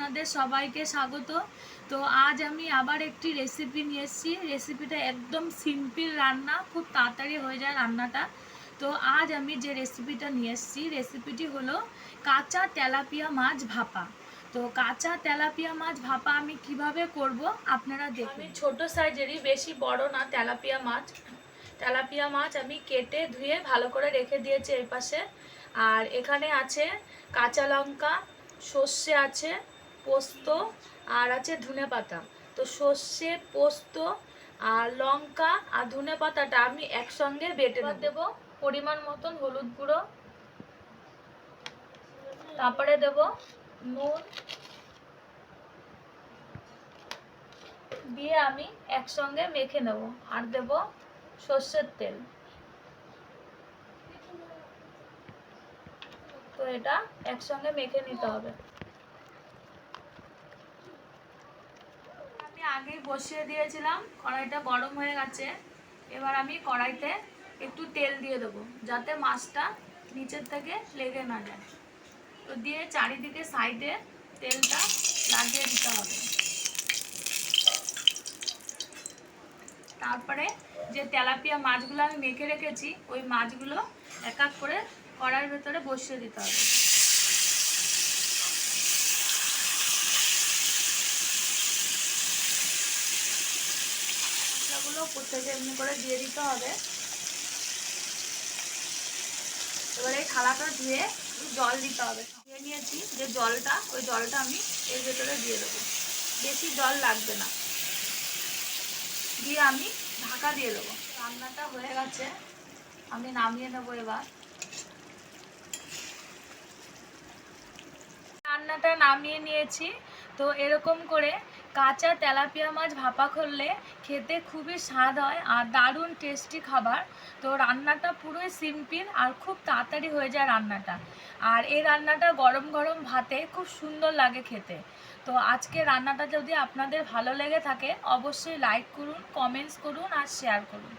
আপনাদের সবাইকে স্বাগত। তো আজ আমি আবার একটি রেসিপি নিয়ে এসেছি। রেসিপিটা একদম সিম্পল রান্না, খুব তাড়াতাড়ি হয়ে যায় রান্নাটা। তো আজ আমি যে রেসিপিটা নিয়ে এসেছি, রেসিপিটি হলো কাঁচা তেলাপিয়া মাছ ভাপা। তো কাঁচা তেলাপিয়া মাছ ভাপা আমি কিভাবে করব আপনারা দেখুন। আমি ছোট সাইজেরই, বেশি বড় না, তেলাপিয়া মাছ আমি কেটে ধুয়ে ভালো করে রেখে দিয়েছি এই পাশে। আর এখানে আছে কাঁচা লঙ্কা, সর্ষে আছে, পোস্ত আর আছে ধনে পাতা। তো সর্ষে, পোস্ত আর লঙ্কা আর ধনে পাতাটা আমি একসঙ্গে বেটে দেবো। পরিমাণ মতন হলুদ গুঁড়ো, তারপরে দেব নুন, দিয়ে আমি একসঙ্গে মেখে নেব। আর দেব সর্ষের তেল। তো এটা একসঙ্গে মেখে নিতে হবে। আমি আগেই বসিয়ে দিয়েছিলাম, কড়াইটা গরম হয়ে গেছে। এবার আমি কড়াইতে একটু তেল দিয়ে দেবো, যাতে মাছটা নিচের থেকে লেগে না যায়। তো দিয়ে চারিদিকে সাইডে তেলটা লাগিয়ে দিতে হবে। তারপরে যে তেলাপিয়া মাছগুলো আমি মেখে রেখেছি, ওই মাছগুলো এক এক করে কড়াইয়ের ভেতরে বসিয়ে দিতে হবে। মশলাগুলো উপর থেকে এমনি করে দিয়ে দিতে হবে। এবার এই থালাটা ধুয়ে জল দিতে হবে। ধুয়ে নিয়েছি যে জলটা, ওই জলটা আমি এর ভেতরে দিয়ে দেবো। বেশি জল লাগবে না। দিয়ে আমি ঢাকা দিয়ে দেবো। রান্নাটা হয়ে গেছে, আমি নামিয়ে নেবো। এবার রান্নাটা নামিয়ে নিয়েছি। তো এরকম করে কাঁচা তেলাপিয়া মাছ ভাপা করলে খেতে খুবই স্বাদ হয় আর দারুণ টেস্টি খাবার। তো রান্নাটা পুরোই সিম্পল আর খুব তাড়াতাড়ি হয়ে যায় রান্নাটা। আর এই রান্নাটা গরম গরম ভাতে খুব সুন্দর লাগে খেতে। তো আজকে রান্নাটা যদি আপনাদের ভালো লেগে থাকে, অবশ্যই লাইক করুন, কমেন্টস করুন আর শেয়ার করুন।